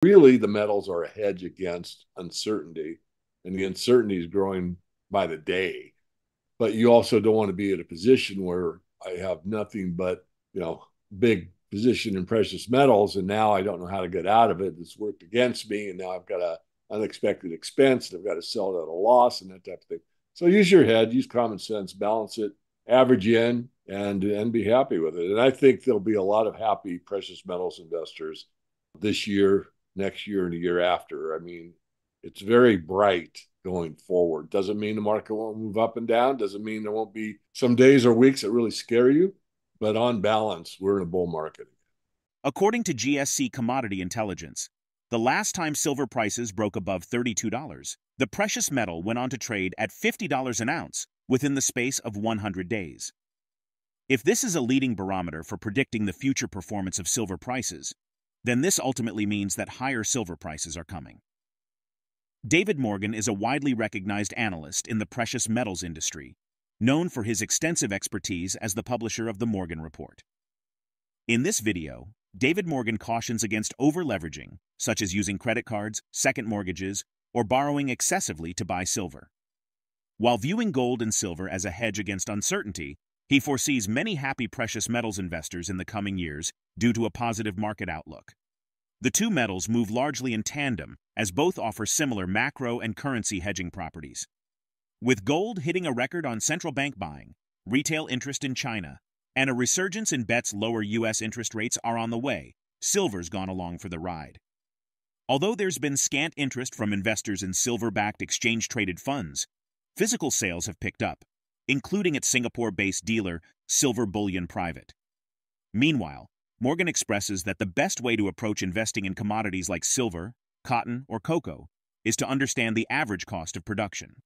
Really, the metals are a hedge against uncertainty, and the uncertainty is growing by the day. But you also don't want to be in a position where I have nothing but, big position in precious metals, and now I don't know how to get out of it. It's worked against me, and now I've got a unexpected expense, and I've got to sell it at a loss and that type of thing. So use your head, use common sense, balance it, average in, and be happy with it. And I think there'll be a lot of happy precious metals investors this year, next year, and the year after. I mean, it's very bright going forward. Doesn't mean the market won't move up and down. Doesn't mean there won't be some days or weeks that really scare you. But on balance, we're in a bull market. According to GSC Commodity Intelligence, the last time silver prices broke above $32, the precious metal went on to trade at $50 an ounce within the space of 100 days. If this is a leading barometer for predicting the future performance of silver prices, then this ultimately means that higher silver prices are coming. DavidMorgan is a widely recognized analyst in the precious metals industry, known for his extensive expertise as the publisher of the Morgan Report. In this video, DavidMorgan cautions against over-leveraging, such as using credit cards, second mortgages, or borrowing excessively to buy silver. While viewing gold and silver as a hedge against uncertainty, he foresees many happy precious metals investors in the coming years due to a positive market outlook. The two metals move largely in tandem, as both offer similar macro and currency hedging properties. With gold hitting a record on central bank buying, retail interest in China, and a resurgence in bets lower U.S. interest rates are on the way, silver's gone along for the ride. Although there's been scant interest from investors in silver-backed exchange-traded funds, physical sales have picked up, including at Singapore-based dealer Silver Bullion Pte. Meanwhile, Morgan expresses that the best way to approach investing in commodities like silver, cotton, or cocoa is to understand the average cost of production.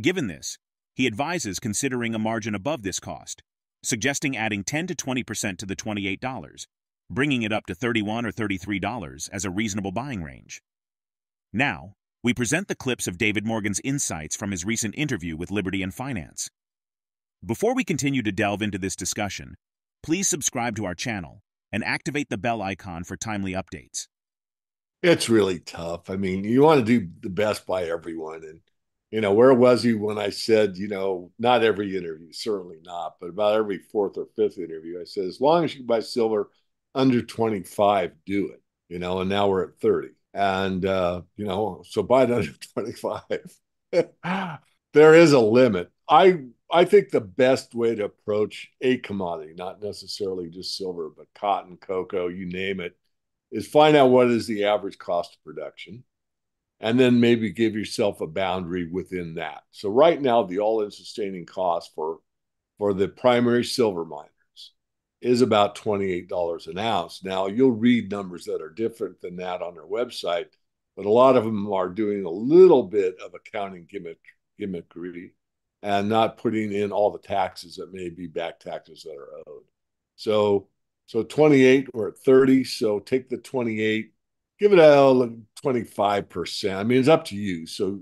Given this, he advises considering a margin above this cost, suggesting adding 10 to 20% to the $28, bringing it up to $31 or $33 as a reasonable buying range. Now, we present the clips of DavidMorgan's insights from his recent interview with Liberty and Finance. Before we continue to delve into this discussion, please subscribe to our channel and activate the bell icon for timely updates. It's really tough. I mean, you want to do the best by everyone. And, where was he when I said, not every interview, certainly not, but about every fourth or fifth interview, I said, as long as you can buy silver under 25, do it, and now we're at 30. And, so buy it under 25. There is a limit. I think the best way to approach a commodity, not necessarily just silver, but cotton, cocoa, you name it, is find out what is the average cost of production, and then maybe give yourself a boundary within that. So right now, the all-in sustaining cost for the primary silver miners is about $28 an ounce. Now, you'll read numbers that are different than that on their website, but a lot of them are doing a little bit of accounting gimmickry and not putting in all the taxes that may be back taxes that are owed. So 28, we're at 30. So take the 28, give it a 25%. I mean, it's up to you. So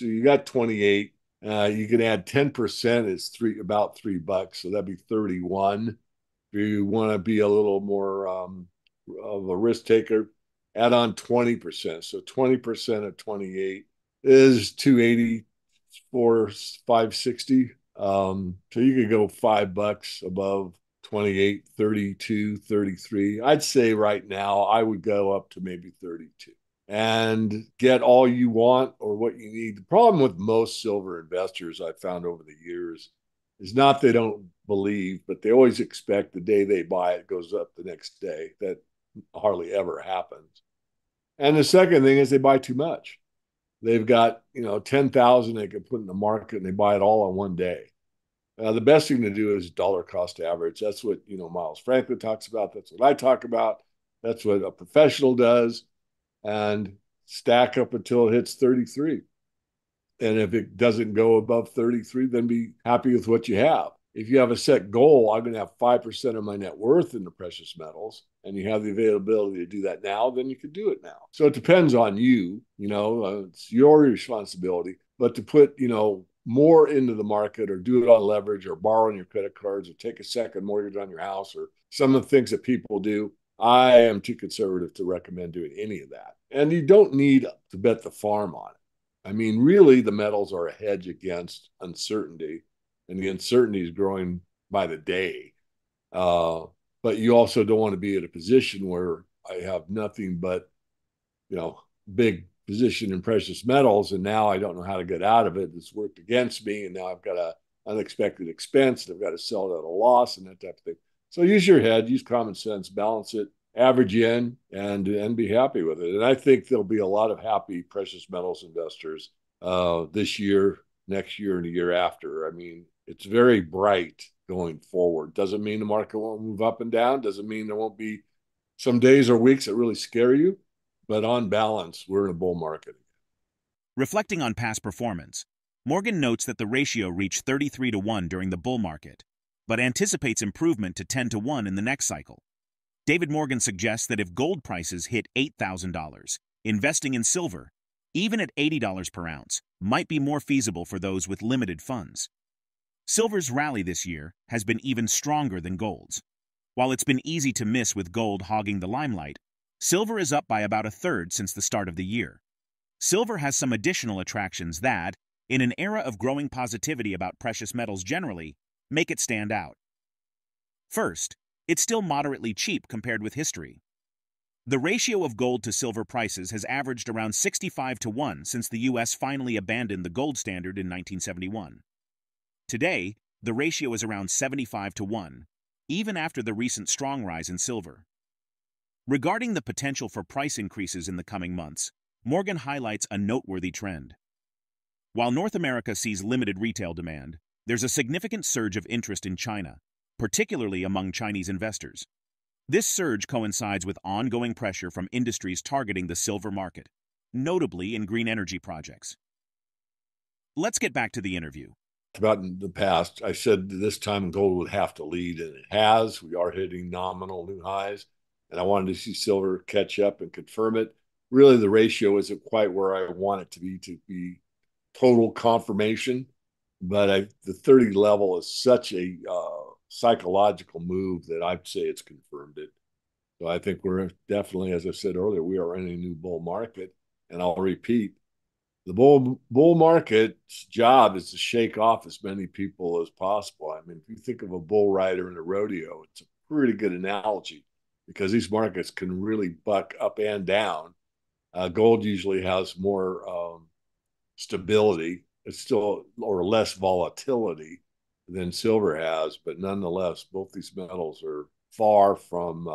you got 28. You can add 10% is about $3. So that'd be 31. If you want to be a little more of a risk taker, add on 20%. So 20% of 28 is 280 for 560. So you could go $5 above 28, 32, 33. I'd say right now I would go up to maybe 32 and get all you want or what you need. The problem with most silver investors I've found over the years is not they don't believe, but they always expect the day they buy it goes up the next day. That hardly ever happens. And the second thing is they buy too much. They've got 10,000 they can put in the market and they buy it all on one day. The best thing to do is dollar cost average. That's what Miles Franklin talks about. That's what I talk about. That's what a professional does, and stack up until it hits 33. And if it doesn't go above 33, then be happy with what you have. If you have a set goal, I'm going to have 5% of my net worth in the precious metals, and you have the availability to do that now, then you can do it now. So it depends on you, it's your responsibility, but to put, more into the market or do it on leverage or borrow on your credit cards or take a second mortgage on your house or some of the things that people do, I am too conservative to recommend doing any of that. And you don't need to bet the farm on it. I mean, really, the metals are a hedge against uncertainty, and the uncertainty is growing by the day. Uh, but you also don't want to be in a position where I have nothing but, you know, big position in precious metals, and now I don't know how to get out of it. It's worked against me, and now I've got a unexpected expense, and I've got to sell it at a loss, and that type of thing. So use your head, use common sense, balance it, average in, and be happy with it. And I think there'll be a lot of happy precious metals investors this year, next year, and the year after. I mean, it's very bright going forward. Doesn't mean the market won't move up and down. Doesn't mean there won't be some days or weeks that really scare you. But on balance, we're in a bull market. Reflecting on past performance, Morgan notes that the ratio reached 33 to 1 during the bull market, but anticipates improvement to 10 to 1 in the next cycle. DavidMorgan suggests that if gold prices hit $8,000, investing in silver, even at $80 per ounce, might be more feasible for those with limited funds. Silver's rally this year has been even stronger than gold's. While it's been easy to miss with gold hogging the limelight, silver is up by about a third since the start of the year. Silver has some additional attractions that, in an era of growing positivity about precious metals generally, make it stand out. First, it's still moderately cheap compared with history. The ratio of gold to silver prices has averaged around 65 to 1 since the U.S. finally abandoned the gold standard in 1971. Today, the ratio is around 75 to 1, even after the recent strong rise in silver. Regarding the potential for price increases in the coming months, Morgan highlights a noteworthy trend. While North America sees limited retail demand, there's a significant surge of interest in China, particularly among Chinese investors. This surge coincides with ongoing pressure from industries targeting the silver market, notably in green energy projects. Let's get back to the interview. About in the past, I said this time gold would have to lead, and it has. We are hitting nominal new highs, and I wanted to see silver catch up and confirm it. Really, the ratio isn't quite where I want it to be total confirmation, but the 30 level is such a psychological move that I'd say it's confirmed it. So I think we're definitely, as I said earlier, we are in a new bull market. And I'll repeat, the bull market's job is to shake off as many people as possible. I mean, if you think of a bull rider in a rodeo, it's a pretty good analogy because these markets can really buck up and down. Gold usually has more stability. It's still or less volatility than silver has, but nonetheless, both these metals are far from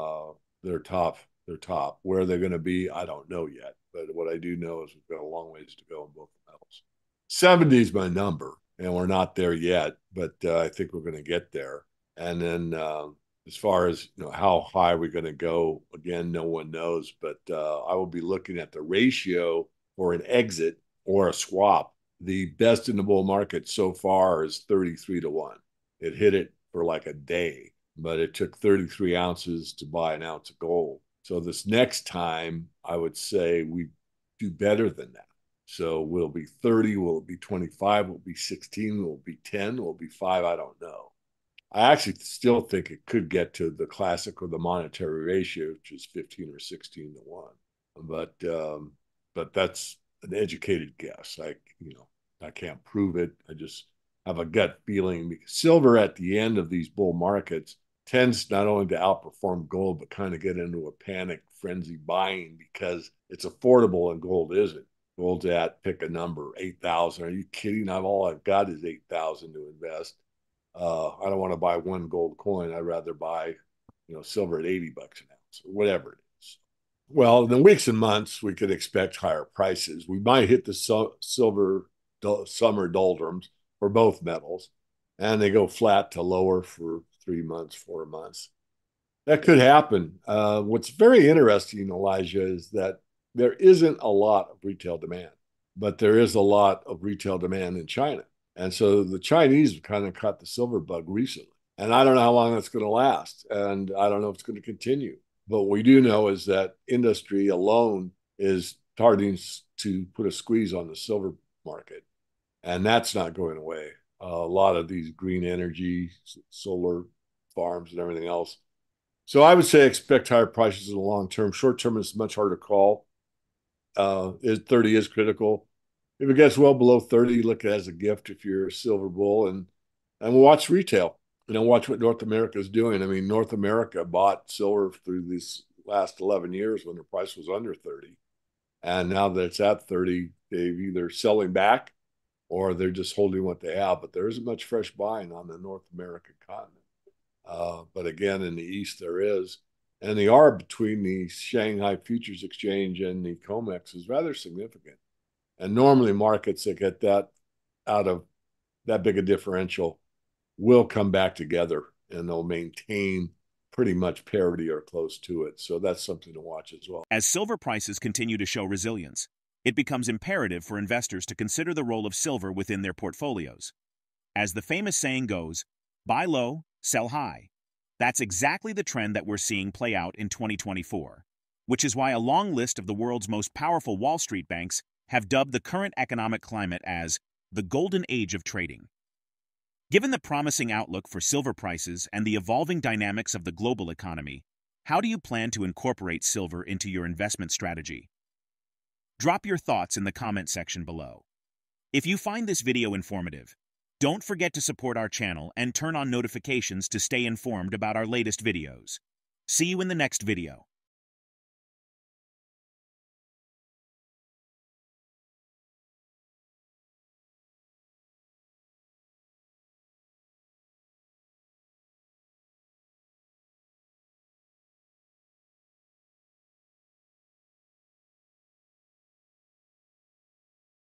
their top. Their top. Where they're going to be, I don't know yet. But what I do know is we've got a long ways to go in both metals. 70 is my number, and we're not there yet, but I think we're going to get there. And then as far as how high we're going to go, again, no one knows. But I will be looking at the ratio for an exit or a swap. The best in the bull market so far is 33 to 1. It hit it for like a day, but it took 33 ounces to buy an ounce of gold. So this next time, I would say we do better than that. So will it be 30? Will it be 25? Will it be 16? Will it be 10? Will it be 5? I don't know. I actually still think it could get to the classic or the monetary ratio, which is 15 or 16 to 1. But that's an educated guess. I can't prove it. I just have a gut feeling because silver at the end of these bull markets tends not only to outperform gold, but kind of get into a panic frenzy buying because it's affordable and gold isn't. Gold's at, pick a number, 8,000. Are you kidding? All I've got is 8,000 to invest. I don't want to buy one gold coin. I'd rather buy, silver at 80 bucks an ounce or whatever it is. Well, in the weeks and months, we could expect higher prices. We might hit the silver summer doldrums for both metals, and they go flat to lower for 3 months, 4 months. That could happen. What's very interesting, Elijah, is that there isn't a lot of retail demand, but there is a lot of retail demand in China. And so the Chinese have kind of caught the silver bug recently. And I don't know how long that's going to last. And I don't know if it's going to continue. But what we do know is that industry alone is starting to put a squeeze on the silver market. And that's not going away. A lot of these green energy, solar farms and everything else, So I would say expect higher prices in the long term. Short term is much harder to call. 30 is critical. If it gets well below 30, look at it as a gift if you're a silver bull, and we'll watch retail. Watch what North America is doing. I mean, North America bought silver through these last 11 years when the price was under 30. And now that it's at 30, they've either selling back or they're just holding what they have. But there isn't much fresh buying on the North American continent. But again, in the East, there is. And the arb between the Shanghai Futures Exchange and the COMEX is rather significant. And normally, markets that get that out of that big a differential will come back together and they'll maintain pretty much parity or close to it. So that's something to watch as well. As silver prices continue to show resilience, it becomes imperative for investors to consider the role of silver within their portfolios. As the famous saying goes, buy low, sell high. That's exactly the trend that we're seeing play out in 2024, which is why a long list of the world's most powerful Wall Street banks have dubbed the current economic climate as the golden age of trading. Given the promising outlook for silver prices and the evolving dynamics of the global economy, how do you plan to incorporate silver into your investment strategy? Drop your thoughts in the comment section below. If you find this video informative, don't forget to support our channel and turn on notifications to stay informed about our latest videos. See you in the next video.